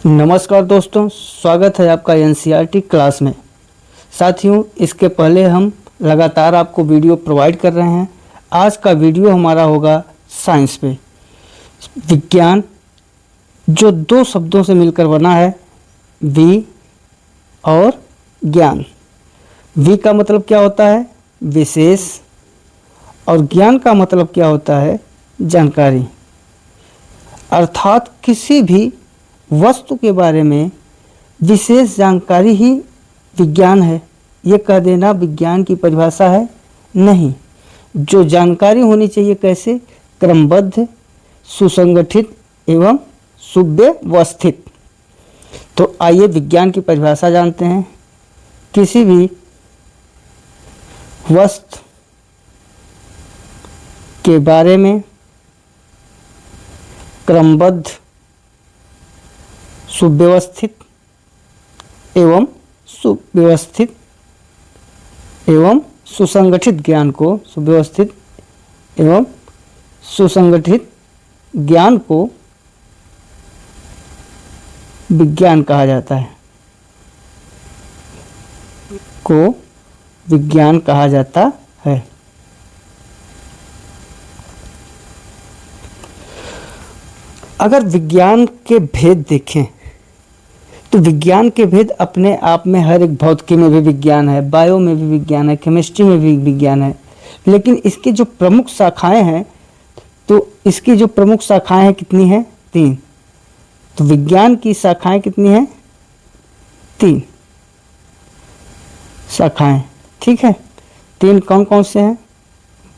नमस्कार दोस्तों, स्वागत है आपका एनसीईआरटी क्लास में। साथियों, इसके पहले हम लगातार आपको वीडियो प्रोवाइड कर रहे हैं। आज का वीडियो हमारा होगा साइंस पे। विज्ञान जो दो शब्दों से मिलकर बना है, वि और ज्ञान। वि का मतलब क्या होता है? विशेष। और ज्ञान का मतलब क्या होता है? जानकारी। अर्थात किसी भी वस्तु के बारे में विशेष जानकारी ही विज्ञान है। ये कह देना विज्ञान की परिभाषा है? नहीं। जो जानकारी होनी चाहिए, कैसे? क्रमबद्ध, सुसंगठित एवं सुव्यवस्थित। तो आइए विज्ञान की परिभाषा जानते हैं। किसी भी वस्तु के बारे में क्रमबद्ध, सुव्यवस्थित एवं सुव्यवस्थित एवं सुसंगठित ज्ञान को, सुव्यवस्थित एवं सुसंगठित ज्ञान को विज्ञान कहा जाता है। को विज्ञान कहा जाता है। अगर विज्ञान के भेद देखें तो विज्ञान के भेद अपने आप में हर एक भौतिकी में भी विज्ञान है, बायो में भी विज्ञान है, केमिस्ट्री में भी विज्ञान है। लेकिन इसकी जो प्रमुख शाखाएं हैं, तो इसकी जो प्रमुख शाखाएं हैं कितनी हैं? 3। तो विज्ञान की शाखाएं कितनी हैं? 3 शाखाएं। ठीक है। 3 कौन कौन से हैं?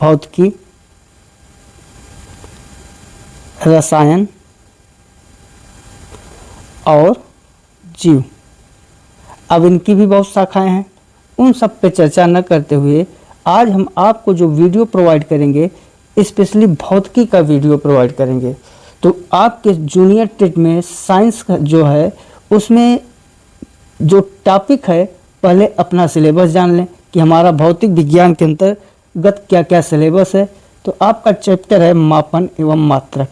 भौतिकी, रसायन और जीव। अब इनकी भी बहुत शाखाएं हैं। उन सब पे चर्चा न करते हुए आज हम आपको जो वीडियो प्रोवाइड करेंगे, स्पेशली भौतिकी का वीडियो प्रोवाइड करेंगे। तो आपके जूनियर टेट में साइंस का जो है, उसमें जो टॉपिक है, पहले अपना सिलेबस जान लें कि हमारा भौतिक विज्ञान के अंतर्गत क्या क्या सिलेबस है। तो आपका चैप्टर है मापन एवं मात्रक।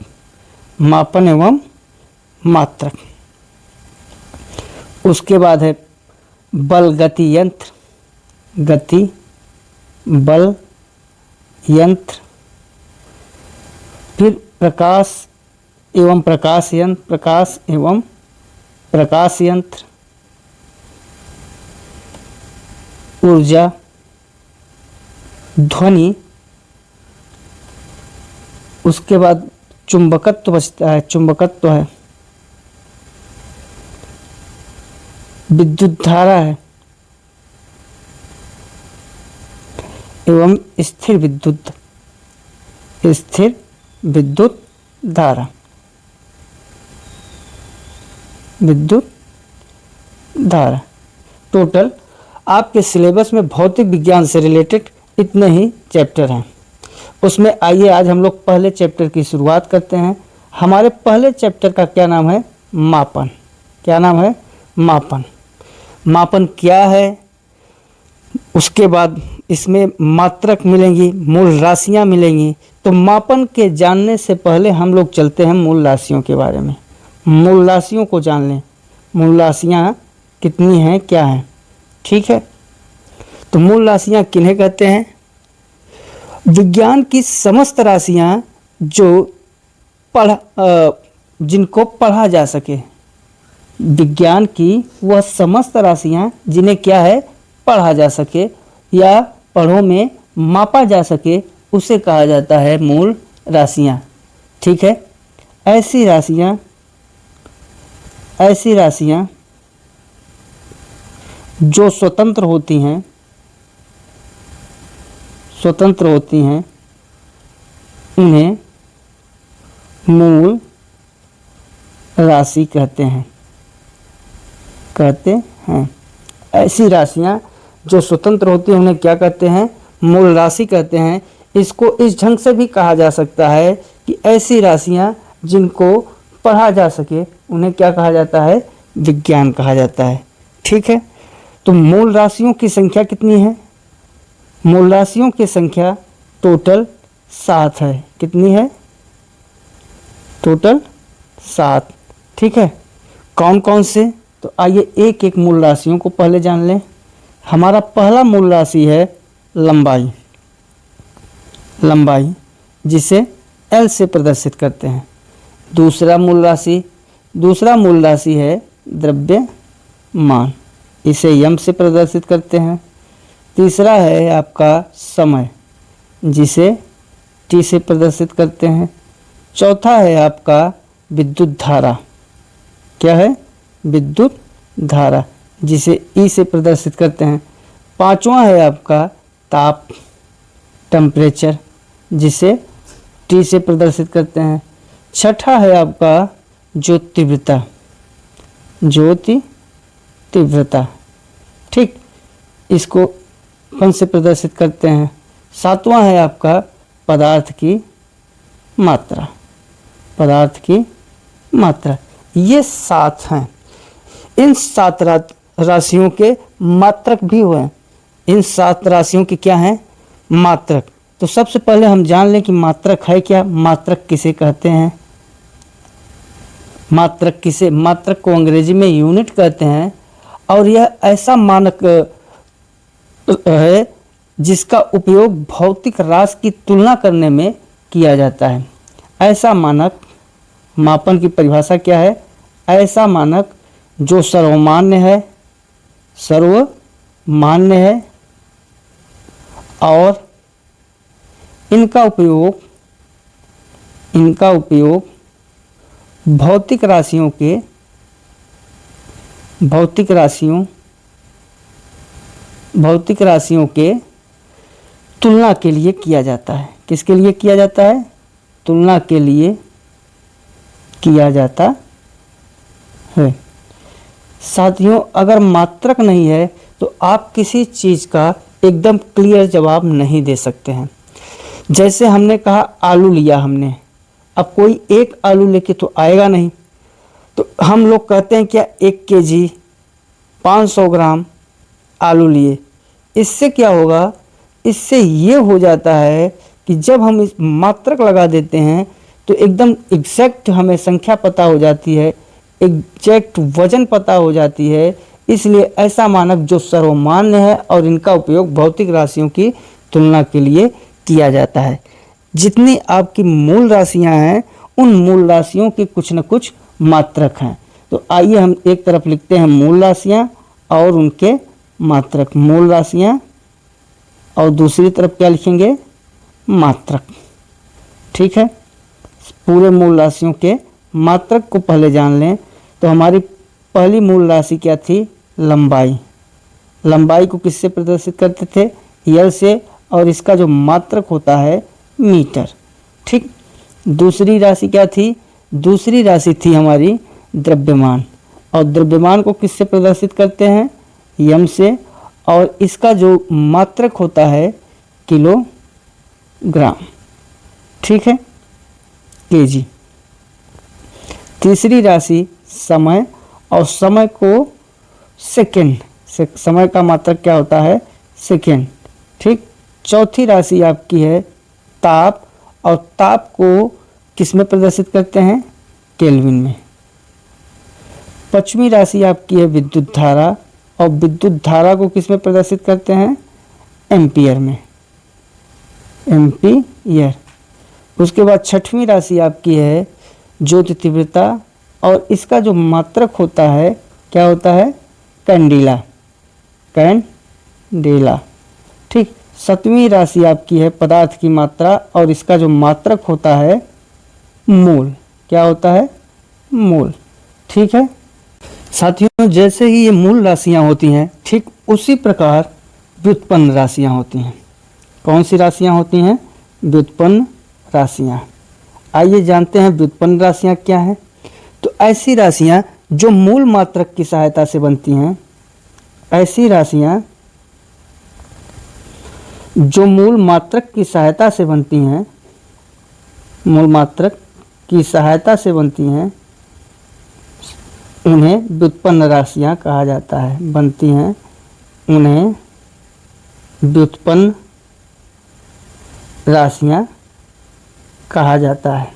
मापन एवं मात्रक। उसके बाद है बल गति यंत्र। गति, बल, यंत्र। फिर प्रकाश एवं प्रकाश यंत्र। प्रकाश एवं प्रकाश यंत्र। ऊर्जा, ध्वनि। उसके बाद चुंबकत्व बचता है, चुंबकत्व है। विद्युत धारा है एवं स्थिर विद्युत, स्थिर विद्युत धारा, विद्युत धारा। टोटल आपके सिलेबस में भौतिक विज्ञान से रिलेटेड इतने ही चैप्टर हैं। उसमें आइए आज हम लोग पहले चैप्टर की शुरुआत करते हैं। हमारे पहले चैप्टर का क्या नाम है? मापन। क्या नाम है? मापन। मापन क्या है? उसके बाद इसमें मात्रक मिलेंगी, मूल राशियां मिलेंगी। तो मापन के जानने से पहले हम लोग चलते हैं मूल राशियों के बारे में। मूल राशियों को जान लें। मूल राशियां कितनी हैं, क्या हैं? ठीक है। तो मूल राशियां किन्हें कहते हैं? विज्ञान की समस्त राशियां जो जिनको पढ़ा जा सके। विज्ञान की वह समस्त राशियां जिन्हें क्या है? पढ़ा जा सके या पढ़ों में मापा जा सके, उसे कहा जाता है मूल राशियां। ठीक है। ऐसी राशियां जो स्वतंत्र होती हैं, उन्हें मूल राशि कहते हैं। ऐसी राशियां जो स्वतंत्र होती हैं, उन्हें क्या कहते हैं? मूल राशि कहते हैं। इसको इस ढंग से भी कहा जा सकता है कि ऐसी राशियां जिनको पढ़ा जा सके, उन्हें क्या कहा जाता है? विज्ञान कहा जाता है। ठीक है। तो मूल राशियों की संख्या कितनी है? मूल राशियों की संख्या टोटल 7 है। कितनी है? टोटल 7। ठीक है। कौन कौन से, तो आइए एक एक मूल राशियों को पहले जान लें। हमारा पहला मूल राशि है लंबाई, लंबाई जिसे एल से प्रदर्शित करते हैं। दूसरा मूल राशि है द्रव्यमान, इसे यम से प्रदर्शित करते हैं। तीसरा है आपका समय, जिसे टी से प्रदर्शित करते हैं। चौथा है आपका विद्युत धारा, क्या है, विद्युत धारा, जिसे ई से प्रदर्शित करते हैं। पांचवा है आपका ताप, टेम्परेचर, जिसे टी से प्रदर्शित करते हैं। छठा है आपका ज्योति तीव्रता, ठीक, इसको कौन से प्रदर्शित करते हैं। सातवां है आपका पदार्थ की मात्रा। ये 7 हैं। इन 7 राशियों के मात्रक भी हुए। इन 7 राशियों के क्या हैं, मात्रक। तो सबसे पहले हम जान लें कि मात्रक है क्या, मात्रक किसे कहते हैं। मात्रक को अंग्रेजी में यूनिट कहते हैं, और यह ऐसा मानक है जिसका उपयोग भौतिक राशि की तुलना करने में किया जाता है। ऐसा मानक, मापन की परिभाषा क्या है, ऐसा मानक जो सर्वमान्य है और इनका उपयोग भौतिक राशियों के तुलना के लिए किया जाता है। किसके लिए किया जाता है, तुलना के लिए किया जाता है। साथियों, अगर मात्रक नहीं है तो आप किसी चीज़ का एकदम क्लियर जवाब नहीं दे सकते हैं। जैसे हमने कहा आलू लिया हमने, अब कोई एक आलू लेके तो आएगा नहीं, तो हम लोग कहते हैं क्या 1 केजी 500 ग्राम आलू लिए। इससे क्या होगा, इससे ये हो जाता है कि जब हम इस मात्रक लगा देते हैं तो एकदम एग्जैक्ट हमें संख्या पता हो जाती है, एग्जैक्ट वजन पता हो जाती है। इसलिए ऐसा मानक जो सर्वमान्य है और इनका उपयोग भौतिक राशियों की तुलना के लिए किया जाता है। जितनी आपकी मूल राशियां हैं, उन मूल राशियों के कुछ न कुछ मात्रक हैं। तो आइए हम एक तरफ लिखते हैं मूल राशियां और उनके मात्रक, मूल राशियां, और दूसरी तरफ क्या लिखेंगे, मात्रक। ठीक है, पूरे मूल राशियों के मात्रक को पहले जान लें। तो हमारी पहली मूल राशि क्या थी, लंबाई। लंबाई को किससे प्रदर्शित करते थे, यल से, और इसका जो मात्रक होता है मीटर। ठीक, दूसरी राशि क्या थी, दूसरी राशि थी हमारी द्रव्यमान, और द्रव्यमान को किससे प्रदर्शित करते हैं, यम से, और इसका जो मात्रक होता है किलोग्राम। ठीक है, केजी। तीसरी राशि समय, और समय को सेकेंड, समय का मात्रक क्या होता है, सेकेंड। ठीक, चौथी राशि आपकी है ताप, और ताप को किस में प्रदर्शित करते हैं, केल्विन में। पांचवी राशि आपकी है विद्युत धारा, और विद्युत धारा को किस में प्रदर्शित करते हैं, एम्पियर में, एम्पियर। उसके बाद छठवीं राशि आपकी है ज्योति तीव्रता, और इसका जो मात्रक होता है क्या होता है, कैंडिला, कैंडिला। ठीक, सातवीं राशि आपकी है पदार्थ की मात्रा, और इसका जो मात्रक होता है मोल, क्या होता है, मोल। ठीक है साथियों, जैसे ही ये मूल राशियां होती हैं, ठीक उसी प्रकार व्युत्पन्न राशियां होती हैं। कौन सी राशियां होती हैं, व्युत्पन्न राशियां। आइए जानते हैं व्युत्पन्न राशियां क्या हैं। तो ऐसी राशियां जो मूल मात्रक की सहायता से बनती हैं, ऐसी राशियां जो मूल मात्रक की सहायता से बनती हैं, मूल मात्रक की सहायता से बनती हैं, उन्हें व्युत्पन्न राशियां कहा जाता है, बनती हैं, उन्हें व्युत्पन्न राशियां कहा जाता है,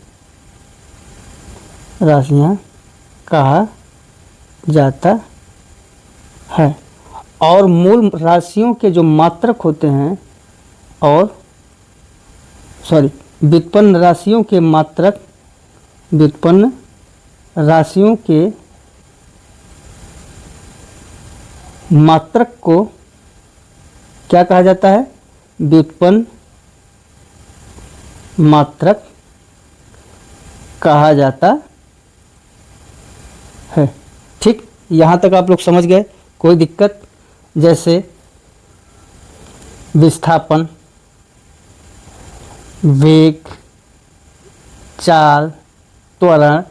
राशियां कहा जाता है। और मूल राशियों के जो मात्रक होते हैं व्युत्पन्न राशियों के मात्रक, व्युत्पन्न राशियों के मात्रक को क्या कहा जाता है? व्युत्पन्न मात्रक कहा जाता है। ठीक, यहाँ तक आप लोग समझ गए? कोई दिक्कत? जैसे विस्थापन, वेग, चाल, त्वरण,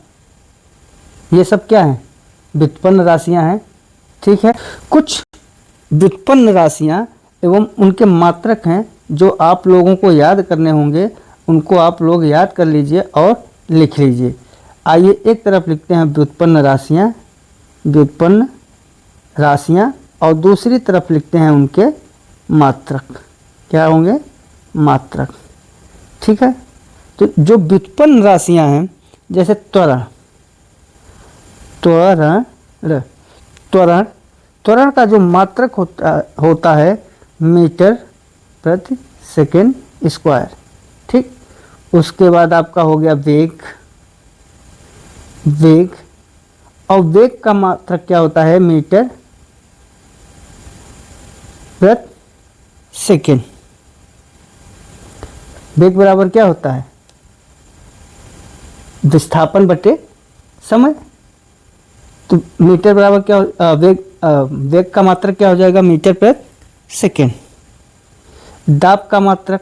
ये सब क्या है? व्युत्पन्न राशियां हैं। ठीक है, कुछ व्युत्पन्न राशियां एवं उनके मात्रक हैं जो आप लोगों को याद करने होंगे, उनको आप लोग याद कर लीजिए और लिख लीजिए। आइए एक तरफ लिखते हैं व्युत्पन्न राशियां और दूसरी तरफ लिखते हैं उनके मात्रक। क्या होंगे? मात्रक। ठीक है, तो जो व्युत्पन्न राशियां हैं, जैसे त्वरण का जो मात्रक होता है मीटर प्रति सेकेंड स्क्वायर। ठीक, उसके बाद आपका हो गया वेग। और वेग का मात्रक क्या होता है? मीटर प्रति सेकेंड। वेग बराबर क्या होता है? विस्थापन बटे समय। तो मीटर बराबर क्या वेग का मात्रक क्या हो जाएगा? मीटर प्रति सेकेंड। दाब का मात्रक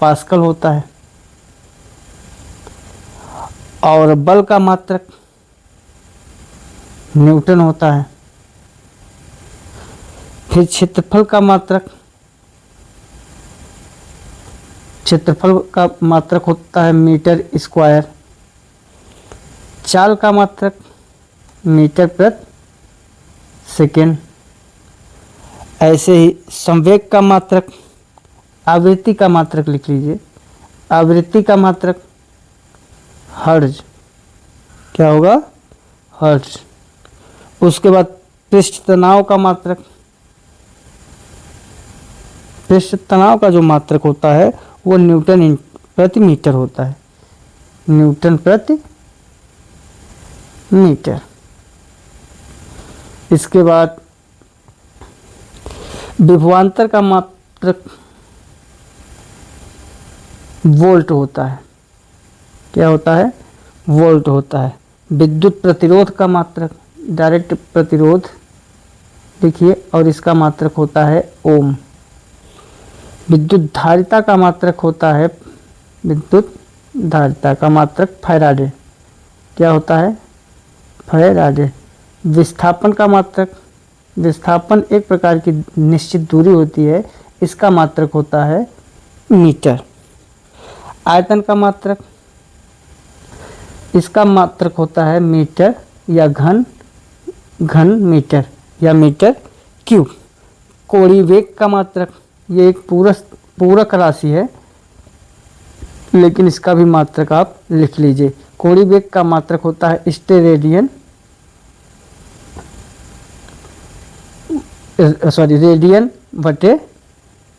पास्कल होता है और बल का मात्रक न्यूटन होता है। फिर क्षेत्रफल का मात्रक होता है मीटर स्क्वायर। चाल का मात्रक मीटर प्रति सेकेंड। ऐसे ही संवेग का मात्रक, आवृत्ति का मात्रक लिख लीजिए, आवृत्ति का मात्रक हर्ट्ज। क्या होगा? हर्ट्ज। उसके बाद पृष्ठ तनाव का मात्रक, पृष्ठ तनाव का जो मात्रक होता है वो न्यूटन प्रति मीटर होता है, न्यूटन प्रति मीटर। इसके बाद विभवांतर का मात्रक वोल्ट होता है। क्या होता है? वोल्ट होता है। विद्युत प्रतिरोध का मात्रक, डायरेक्ट प्रतिरोध देखिए, और इसका मात्रक होता है ओम। विद्युत धारिता का मात्रक होता है, विद्युत धारिता का मात्रक फैराडे। क्या होता है? फैराडे। विस्थापन का मात्रक, विस्थापन एक प्रकार की निश्चित दूरी होती है, इसका मात्रक होता है मीटर। आयतन का मात्रक, इसका मात्रक होता है मीटर या घन मीटर या मीटर क्यूब। कोणीय वेग का मात्रक, ये एक पूरक राशि है, लेकिन इसका भी मात्रक आप लिख लीजिए। कोणीय वेग का मात्रक होता है रेडियन बटे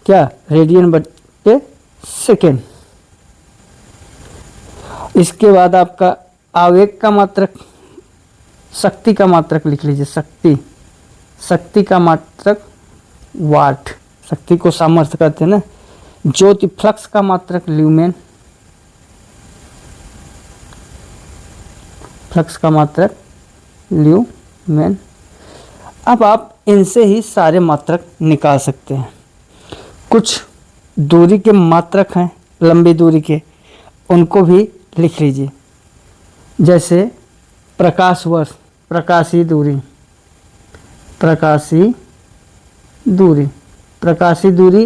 क्या? रेडियन बटे सेकेंड। इसके बाद आपका आवेग का मात्रक, शक्ति का मात्रक लिख लीजिए, शक्ति का मात्रक वाट, शक्ति को सामर्थ्य कहते हैं ना। ज्योति फ्लक्स का मात्रक ल्यूमेन, फ्लक्स का मात्रक ल्यूमेन। अब आप इनसे ही सारे मात्रक निकाल सकते हैं। कुछ दूरी के मात्रक हैं, लंबी दूरी के, उनको भी लिख लीजिए। जैसे प्रकाश वर्ष, प्रकाशीय दूरी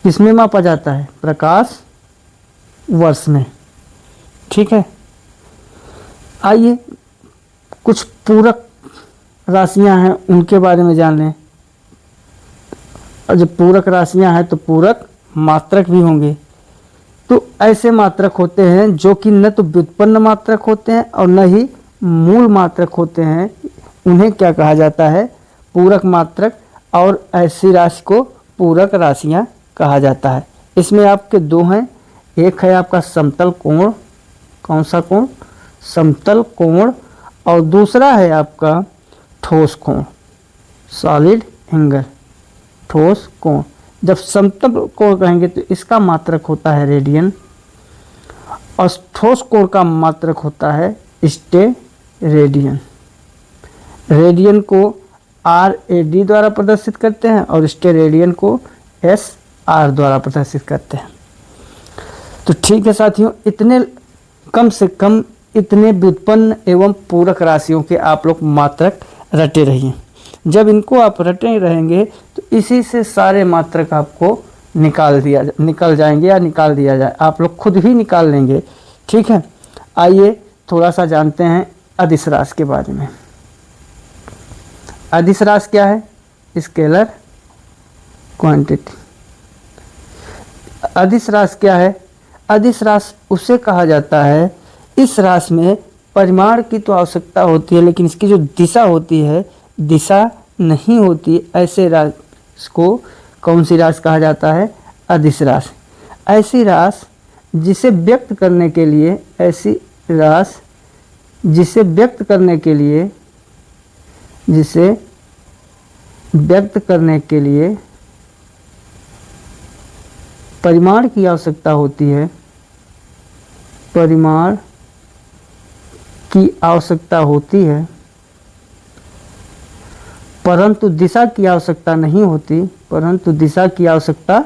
किसमें मापा जाता है? प्रकाश वर्ष में। ठीक है, आइए कुछ पूरक राशियां हैं उनके बारे में जान लें। और जब पूरक राशियां हैं तो पूरक मात्रक भी होंगे। तो ऐसे मात्रक होते हैं जो कि न तो व्युत्पन्न मात्रक होते हैं और न ही मूल मात्रक होते हैं उन्हें क्या कहा जाता है? पूरक मात्रक। और ऐसी राशि को पूरक राशियां कहा जाता है। इसमें आपके दो हैं, एक है आपका समतल कोण, कौन सा कोण? समतल कोण, और दूसरा है आपका ठोस कोण, सॉलिड एंगल, ठोस कोण। जब समतल कोण कहेंगे तो इसका मात्रक होता है रेडियन, और ठोस कोण का मात्रक होता है स्टेरेडियन। रेडियन को RAD द्वारा प्रदर्शित करते हैं और स्टेरेडियन को SR द्वारा प्रदर्शित करते हैं। तो ठीक है साथियों, इतने कम से कम इतने व्युत्पन्न एवं पूरक राशियों के आप लोग मात्रक रटे रहिए। जब इनको आप रटे रहेंगे तो इसी से सारे मात्रक आपको निकल जाएंगे या निकाल दिया जाए, आप लोग खुद ही निकाल लेंगे। ठीक है, आइए थोड़ा सा जानते हैं अदिश राशि के बारे में। अदिश राशि क्या है? Scalar quantity. अदिश राशि क्या है? अदिश राशि उसे कहा जाता है, इस राशि में परिमाण की तो आवश्यकता होती है लेकिन इसकी जो दिशा होती है, दिशा नहीं होती। ऐसे राशि को कौन सी राशि कहा जाता है? अदिश राशि। ऐसी राशि जिसे व्यक्त करने के लिए, ऐसी राशि जिसे व्यक्त करने के लिए, जिसे व्यक्त करने के लिए परिमाण की आवश्यकता होती है, परिमाण की आवश्यकता होती है, परंतु दिशा की आवश्यकता नहीं होती, परंतु दिशा की आवश्यकता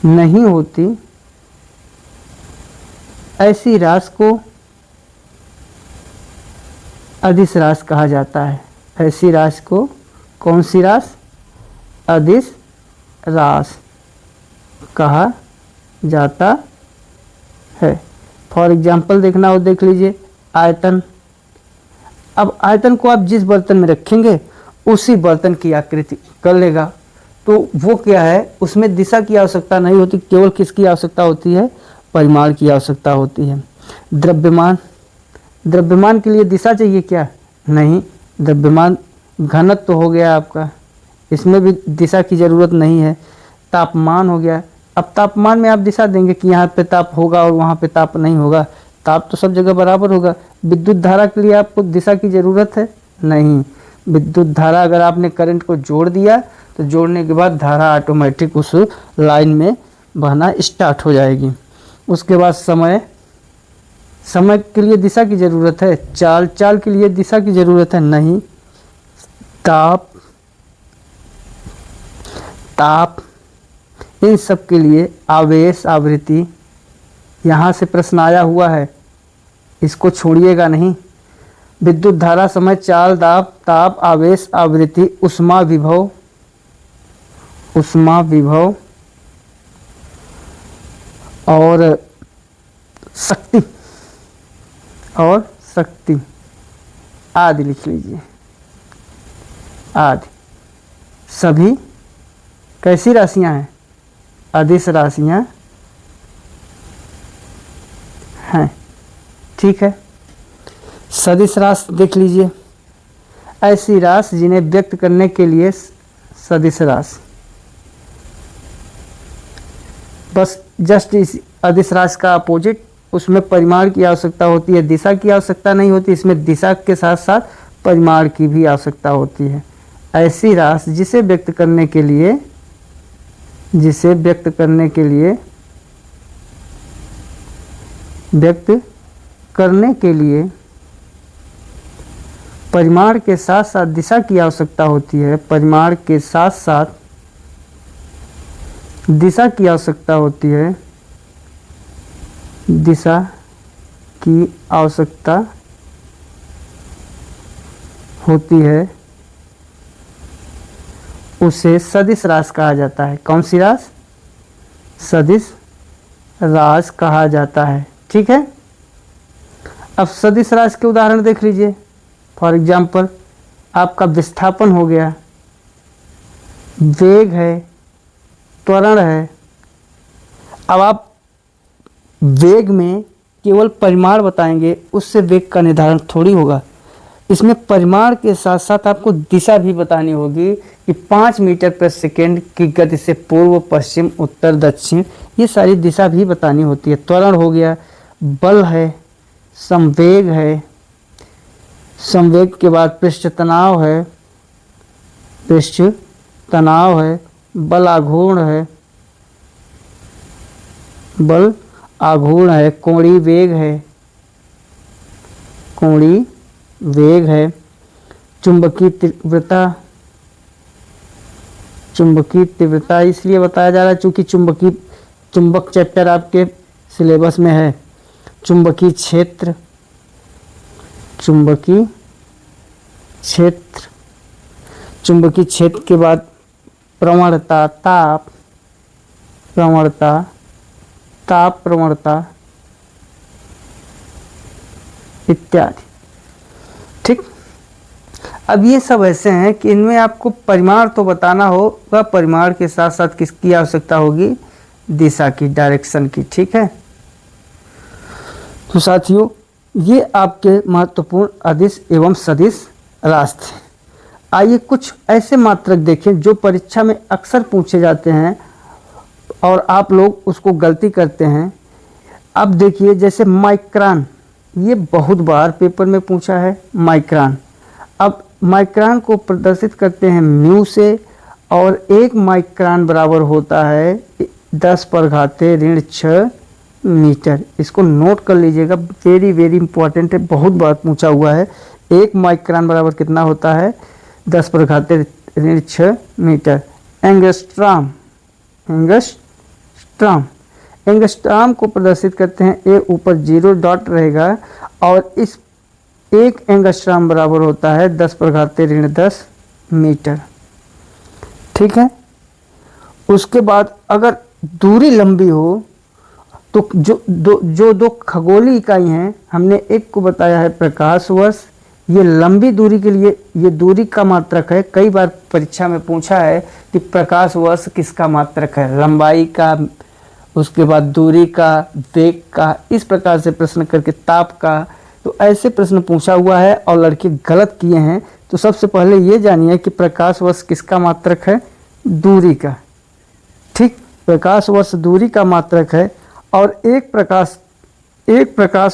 नहीं होती। ऐसी राशि को अदिश राशि कहा जाता है। ऐसी राशि को कौन सी राशि? अदिश राशि कहा जाता है। फॉर एग्जाम्पल देखना हो देख लीजिए, आयतन। अब आयतन को आप जिस बर्तन में रखेंगे उसी बर्तन की आकृति कर लेगा, तो वो क्या है? उसमें दिशा की आवश्यकता नहीं होती, केवल किसकी आवश्यकता होती है? परिमाण की आवश्यकता होती है। द्रव्यमान, द्रव्यमान के लिए दिशा चाहिए क्या? नहीं। द्रव्यमान घनत्व तो हो गया आपका, इसमें भी दिशा की ज़रूरत नहीं है। तापमान हो गया, अब तापमान में आप दिशा देंगे कि यहाँ पे ताप होगा और वहाँ पे ताप नहीं होगा, ताप तो सब जगह बराबर होगा। विद्युत धारा के लिए आपको दिशा की ज़रूरत है? नहीं। विद्युत धारा अगर आपने करंट को जोड़ दिया तो जोड़ने के बाद धारा ऑटोमेटिक उस लाइन में बहना स्टार्ट हो जाएगी। उसके बाद समय, समय के लिए दिशा की ज़रूरत है? चाल, चाल के लिए दिशा की ज़रूरत है? नहीं। ताप, ताप, इन सब के लिए आवेश, आवृत्ति, यहाँ से प्रश्न आया हुआ है, इसको छोड़िएगा नहीं। विद्युत धारा, समय, चाल, दाब, ताप, आवेश, आवृत्ति, ऊष्मा विभव, ऊष्मा विभव और शक्ति, और शक्ति आदि लिख लीजिए। आदि सभी कैसी राशियां हैं? अदिश राशियां हैं। ठीक है, सदिश राशि देख लीजिए। ऐसी राशि जिन्हें व्यक्त करने के लिए सदिश राशि, बस जस्ट इस अदिश राशि का अपोजिट, उसमें परिमाण की आवश्यकता होती है, दिशा की आवश्यकता नहीं होती। इसमें दिशा के साथ साथ परिमाण की भी आवश्यकता होती है। ऐसी राशि जिसे व्यक्त करने के लिए, जिसे व्यक्त करने के लिए, व्यक्त करने के लिए परिमाण के साथ साथ दिशा की आवश्यकता होती है, परिमाण के साथ साथ दिशा की आवश्यकता होती है, दिशा की आवश्यकता होती है, उसे सदिश राशि कहा जाता है। कौन सी राशि? सदिश राशि कहा जाता है। ठीक है, अब सदिश राशि के उदाहरण देख लीजिए। फॉर एग्जाम्पल, आपका विस्थापन हो गया, वेग है, त्वरण है। अब आप वेग में केवल परिमाण बताएंगे उससे वेग का निर्धारण थोड़ी होगा। इसमें परिमाण के साथ साथ आपको दिशा भी बतानी होगी कि 5 मीटर प्रति सेकेंड की गति से पूर्व, पश्चिम, उत्तर, दक्षिण, ये सारी दिशा भी बतानी होती है। त्वरण हो गया, बल है, संवेग है, संवेग के बाद पृष्ठ तनाव है, पृष्ठ तनाव है, बल आघूर्ण है, बल आघूर्ण है, कोणीय वेग है, कोणीय वेग है, चुंबकीय तीव्रता, चुंबकीय तीव्रता इसलिए बताया जा रहा है चूंकि चुंबक चैप्टर आपके सिलेबस में है। चुंबकीय क्षेत्र, चुंबकीय क्षेत्र, चुंबकीय क्षेत्र के बाद प्रवणता, ताप प्रवणता, ताप प्रवणता इत्यादि। ठीक, अब ये सब ऐसे हैं कि इनमें आपको परिमाण तो बताना होगा, परिमाण के साथ साथ किसकी आवश्यकता होगी, दिशा की, डायरेक्शन की। ठीक है, तो साथियों ये आपके महत्वपूर्ण अदिश एवं सदिश रास्ते। आइए कुछ ऐसे मात्रक देखें जो परीक्षा में अक्सर पूछे जाते हैं और आप लोग उसको गलती करते हैं। अब देखिए जैसे माइक्रान, ये बहुत बार पेपर में पूछा है माइक्रान। अब माइक्रान को प्रदर्शित करते हैं म्यू से, और 1 माइक्रान बराबर होता है 10⁻⁶ मीटर। इसको नोट कर लीजिएगा, वेरी वेरी इंपॉर्टेंट है, बहुत बार पूछा हुआ है। 1 माइक्रान बराबर कितना होता है, 10⁻⁶ मीटर। एंगस्ट्राम, एंगस्ट्राम, एंगस्ट्राम को प्रदर्शित करते हैं, ए ऊपर 0 डॉट रहेगा, और इस 1 एंगस्ट्राम बराबर होता है 10⁻⁻10 मीटर। ठीक है, उसके बाद अगर दूरी लंबी हो तो जो दो खगोलीय इकाई हैं, हमने एक को बताया है प्रकाश वर्ष। ये लंबी दूरी के लिए ये दूरी का मात्रक है। कई बार परीक्षा में पूछा है कि प्रकाश वर्ष किसका मात्रक है, लंबाई का, उसके बाद दूरी का, वेग का, इस प्रकार से प्रश्न करके ताप का। तो ऐसे प्रश्न पूछा हुआ है और लड़के गलत किए हैं। तो सबसे पहले ये जानिए कि प्रकाश वर्ष किसका मात्रक है, दूरी का। ठीक, प्रकाश वर्ष दूरी का मात्रक है, और एक प्रकाश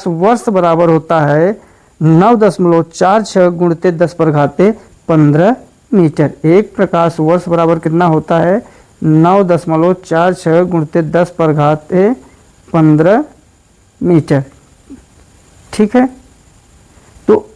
वर्ष बराबर होता है 9.46 गुणित 10⁻15 मीटर। एक प्रकाश वर्ष बराबर कितना होता है, 9.46 गुणित 10⁻15 मीटर। ठीक है, तो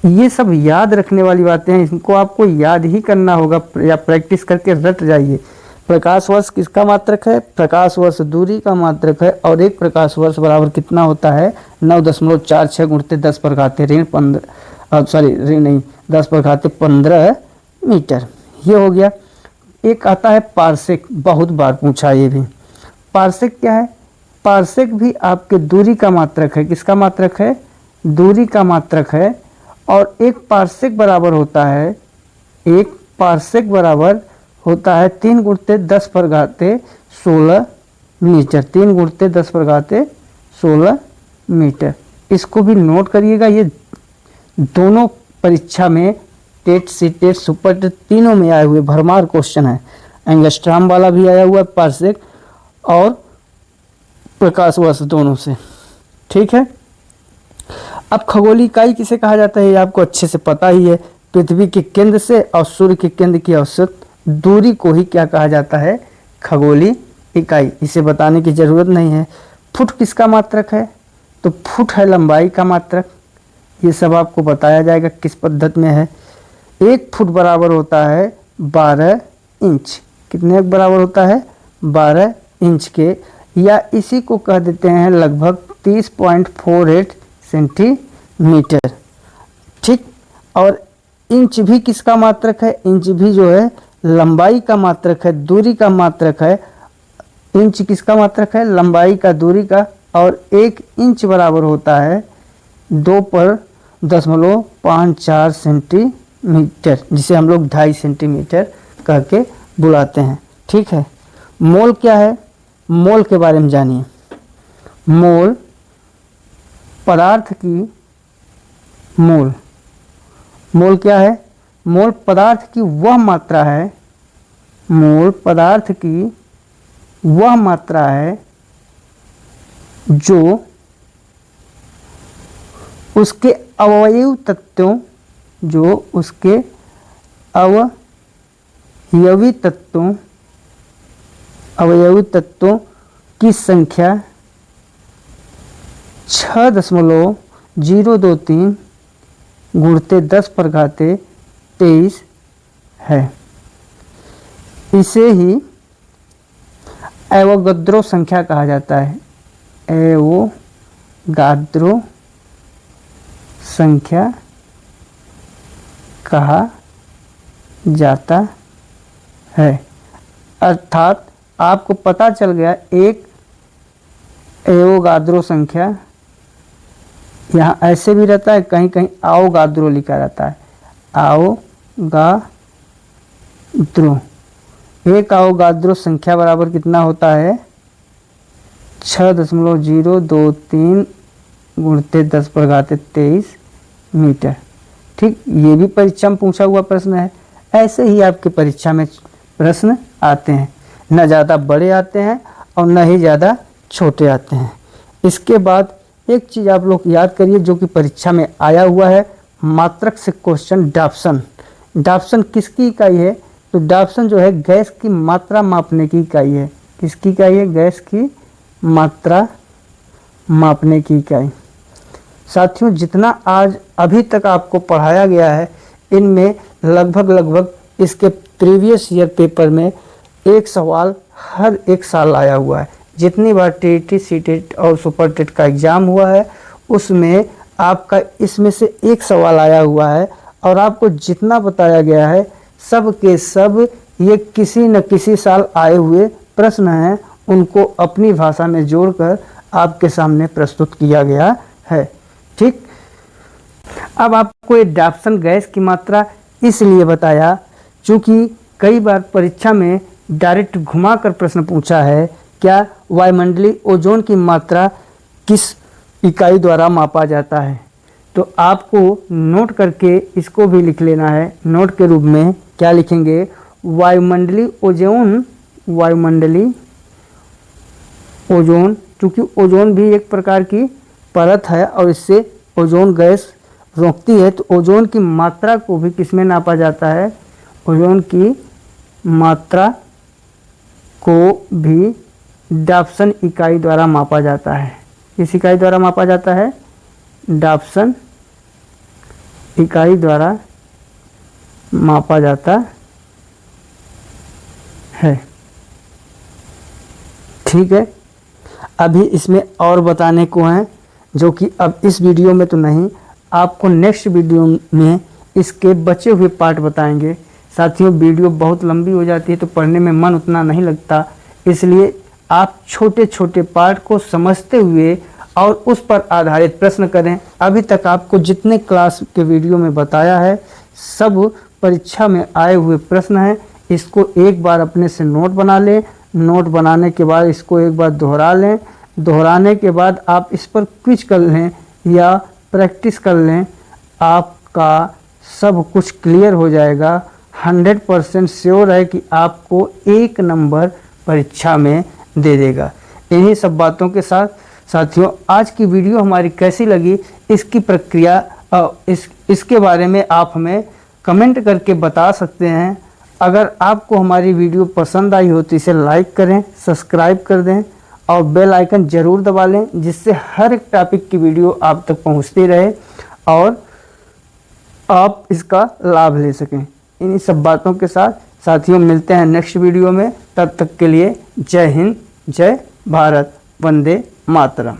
ये सब याद रखने वाली बातें हैं, इनको आपको याद ही करना होगा या प्रैक्टिस करके रट जाइए। प्रकाश वर्ष किसका मात्रक है, प्रकाश वर्ष दूरी का मात्रक है, और एक प्रकाश वर्ष बराबर कितना होता है, 9.46 गुणित 10⁻15 मीटर। ये हो गया। एक आता है पार्सेक, बहुत बार पूछा ये भी। पार्सेक क्या है, पार्सेक भी आपके दूरी का मात्रक है। किसका मात्रक है, दूरी का मात्रक है, और एक पार्सेक बराबर होता है, एक पार्सेक बराबर होता है 3 गुणित 10⁻16 मीटर। 3 गुणित 10⁻16 मीटर। इसको भी नोट करिएगा, ये दोनों परीक्षा में टेट, सीटेट, सुपर टेट तीनों में आए हुए भरमार क्वेश्चन है। एंगस्ट्राम वाला भी आया हुआ है, पार्सेक और प्रकाश वर्ष दोनों से। ठीक है, अब खगोलीय इकाई किसे कहा जाता है, ये आपको अच्छे से पता ही है। पृथ्वी के केंद्र से और सूर्य के केंद्र की औसत दूरी को ही क्या कहा जाता है, खगोलीय इकाई। इसे बताने की ज़रूरत नहीं है। फुट किसका मात्रक है, तो फुट है लंबाई का मात्रक। ये सब आपको बताया जाएगा किस पद्धति में है। 1 फुट बराबर होता है 12 इंच। कितने बराबर होता है, 12 इंच के, या इसी को कह देते हैं लगभग 30.48 सेंटीमीटर। ठीक, और इंच भी किसका मात्रक है, इंच भी जो है लंबाई का मात्रक है, दूरी का मात्रक है। इंच किसका मात्रक है, लंबाई का, दूरी का, और 1 इंच बराबर होता है 2.54 सेंटीमीटर, जिसे हम लोग 2.5 सेंटीमीटर कह के बुलाते हैं। ठीक है, मोल क्या है, मोल के बारे में जानिए। मोल पदार्थ की मोल। मोल क्या है? मोल पदार्थ की वह मात्रा है, मोल पदार्थ की वह मात्रा है जो उसके अवयवी तत्वों, जो उसके अवयवी तत्वों की संख्या 6.023 गुणित 10⁻23 है। इसे ही एवोगाद्रो संख्या कहा जाता है। एवोगाद्रो संख्या कहा जाता है। अर्थात आपको पता चल गया, एक एवोगाद्रो संख्या यहाँ ऐसे भी रहता है, कहीं कहीं आओगाद्रो लिखा रहता है। आओगाद्रो, एक आओगाद्रो संख्या बराबर कितना होता है? 6.023 गुणित 10⁻23 मीटर। ठीक, ये भी परीक्षा में पूछा हुआ प्रश्न है। ऐसे ही आपके परीक्षा में प्रश्न आते हैं, न ज़्यादा बड़े आते हैं और न ही ज़्यादा छोटे आते हैं। इसके बाद एक चीज़ आप लोग याद करिए जो कि परीक्षा में आया हुआ है, मात्रक से क्वेश्चन डाप्सन। डाप्सन किसकी इकाई है? तो डाप्सन जो है गैस की मात्रा मापने की इकाई है। किसकी इकाई है? गैस की मात्रा मापने की इकाई। साथियों, जितना आज अभी तक आपको पढ़ाया गया है, इनमें लगभग इसके प्रीवियस ईयर पेपर में एक सवाल हर एक साल आया हुआ है। जितनी बार टीईटी, सीटेट और सुपर टेट का एग्ज़ाम हुआ है, उसमें आपका इसमें से एक सवाल आया हुआ है। और आपको जितना बताया गया है, सब के सब ये किसी न किसी साल आए हुए प्रश्न हैं, उनको अपनी भाषा में जोड़कर आपके सामने प्रस्तुत किया गया है। ठीक, अब आपको ये डाप्सन गैस की मात्रा इसलिए बताया क्योंकि कई बार परीक्षा में डायरेक्ट घुमाकर प्रश्न पूछा है, क्या वायुमंडलीय ओजोन की मात्रा किस इकाई द्वारा मापा जाता है? तो आपको नोट करके इसको भी लिख लेना है। नोट के रूप में क्या लिखेंगे? वायुमंडलीय ओजोन, वायुमंडलीय ओजोन, क्योंकि ओजोन भी एक प्रकार की परत है और इससे ओजोन गैस रोकती है, तो ओजोन की मात्रा को भी किसमें नापा जाता है? ओजोन की मात्रा को भी डाप्सन इकाई द्वारा मापा जाता है। किस इकाई द्वारा मापा जाता है? डाप्सन इकाई द्वारा मापा जाता है। ठीक है, अभी इसमें और बताने को हैं जो कि अब इस वीडियो में तो नहीं, आपको नेक्स्ट वीडियो में इसके बचे हुए पार्ट बताएंगे। साथियों, वीडियो बहुत लंबी हो जाती है तो पढ़ने में मन उतना नहीं लगता, इसलिए आप छोटे छोटे पार्ट को समझते हुए और उस पर आधारित प्रश्न करें। अभी तक आपको जितने क्लास के वीडियो में बताया है, सब परीक्षा में आए हुए प्रश्न हैं। इसको एक बार अपने से नोट बना लें। नोट बनाने के बाद इसको एक बार दोहरा लें। दोहराने के बाद आप इस पर क्विज कर लें या प्रैक्टिस कर लें, आपका सब कुछ क्लियर हो जाएगा। 100% श्योर है कि आपको 1 नंबर परीक्षा में दे देगा। इन्हीं सब बातों के साथ साथियों, आज की वीडियो हमारी कैसी लगी, इसकी प्रक्रिया इसके बारे में आप हमें कमेंट करके बता सकते हैं। अगर आपको हमारी वीडियो पसंद आई हो तो इसे लाइक करें, सब्सक्राइब कर दें और बेल आइकन ज़रूर दबा लें, जिससे हर एक टॉपिक की वीडियो आप तक पहुंचती रहे और आप इसका लाभ ले सकें। इन्हीं सब बातों के साथ साथियों, मिलते हैं नेक्स्ट वीडियो में। तब तक के लिए जय हिंद, जय भारत, वंदे मातरम।